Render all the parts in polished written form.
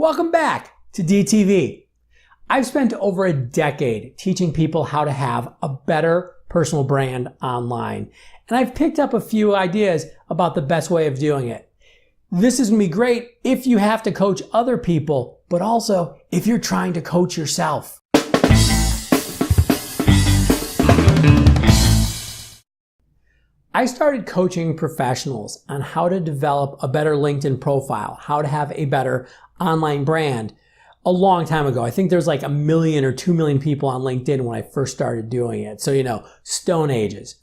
Welcome back to DTV. I've spent over a decade teaching people how to have a better personal brand online, and I've picked up a few ideas about the best way of doing it. This is going to be great if you have to coach other people, but also if you're trying to coach yourself. I started coaching professionals on how to develop a better LinkedIn profile, how to have a better online brand a long time ago. I think there's like 1 million or 2 million people on LinkedIn when I first started doing it. So, stone ages.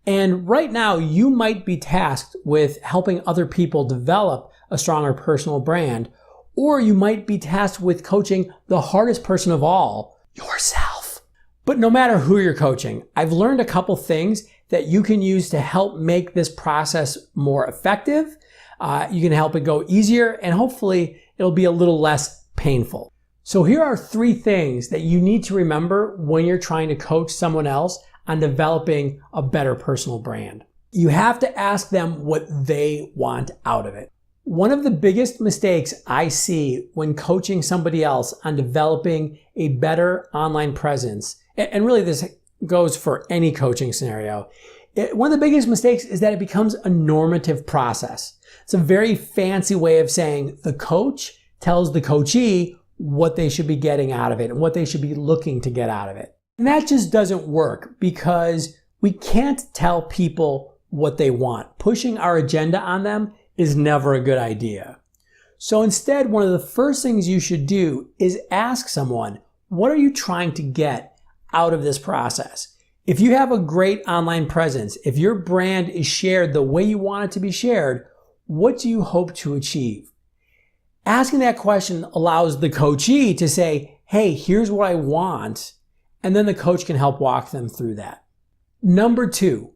And right now you might be tasked with helping other people develop a stronger personal brand, or you might be tasked with coaching the hardest person of all, yourself. But no matter who you're coaching, I've learned a couple things that you can use to help make this process more effective. You can help it go easier, and hopefully it'll be a little less painful. So here are 3 things that you need to remember when you're trying to coach someone else on developing a better personal brand. You have to ask them what they want out of it. One of the biggest mistakes I see when coaching somebody else on developing a better online presence, and really this goes for any coaching scenario, one of the biggest mistakes is that it becomes a normative process. It's a very fancy way of saying the coach tells the coachee what they should be getting out of it and what they should be looking to get out of it. And that just doesn't work because we can't tell people what they want. Pushing our agenda on them is never a good idea. So instead, one of the first things you should do is ask someone, what are you trying to get out of this process? If you have a great online presence, if your brand is shared the way you want it to be shared, what do you hope to achieve? Asking that question allows the coachee to say, hey, here's what I want, and then the coach can help walk them through that. Number 2,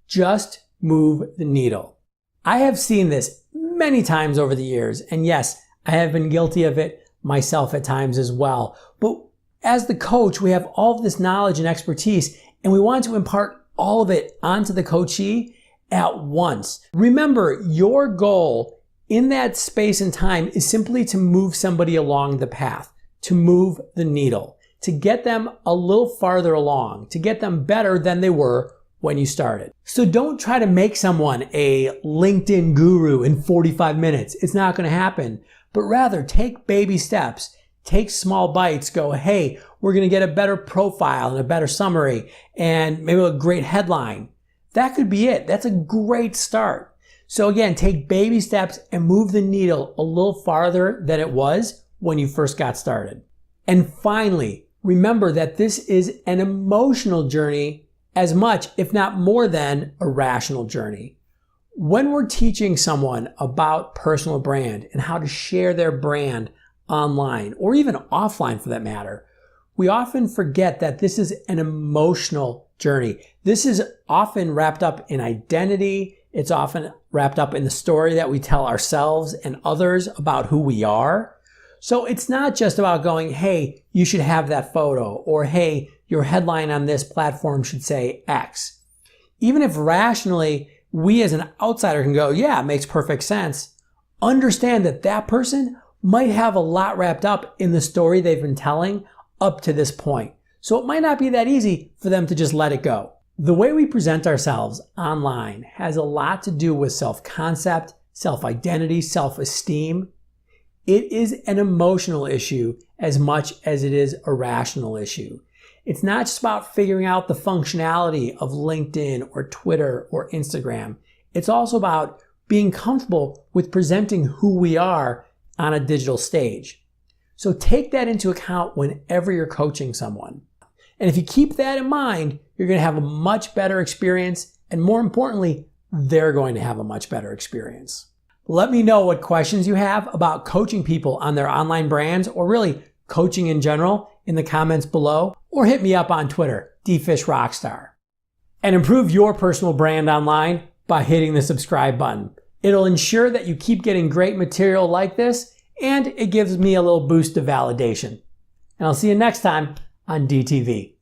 just move the needle. I have seen this many times over the years, and yes, I have been guilty of it myself at times as well. But as the coach, we have all of this knowledge and expertise, and we want to impart all of it onto the coachee at once. Remember, your goal in that space and time is simply to move somebody along the path, to move the needle, to get them a little farther along, to get them better than they were when you started. So don't try to make someone a LinkedIn guru in 45 minutes. It's not going to happen. But rather, take baby steps. Take small bites, go, hey, we're going to get a better profile and a better summary and maybe a great headline. That could be it. That's a great start. So again, take baby steps and move the needle a little farther than it was when you first got started. And finally, remember that this is an emotional journey as much, if not more than a rational journey. When we're teaching someone about personal brand and how to share their brand online, or even offline for that matter, we often forget that this is an emotional journey. This is often wrapped up in identity. It's often wrapped up in the story that we tell ourselves and others about who we are. So it's not just about going, hey, you should have that photo, or hey, your headline on this platform should say X. Even if rationally we as an outsider can go, yeah, it makes perfect sense, understand that that person might have a lot wrapped up in the story they've been telling up to this point. So it might not be that easy for them to just let it go. The way we present ourselves online has a lot to do with self-concept, self-identity, self-esteem. It is an emotional issue as much as it is a rational issue. It's not just about figuring out the functionality of LinkedIn or Twitter or Instagram. It's also about being comfortable with presenting who we are on a digital stage. So take that into account whenever you're coaching someone. And if you keep that in mind, you're going to have a much better experience, and more importantly, they're going to have a much better experience. Let me know what questions you have about coaching people on their online brands, or really coaching in general, in the comments below, or hit me up on Twitter, dfishrockstar. And improve your personal brand online by hitting the subscribe button. It'll ensure that you keep getting great material like this, and it gives me a little boost of validation. And I'll see you next time on DTV.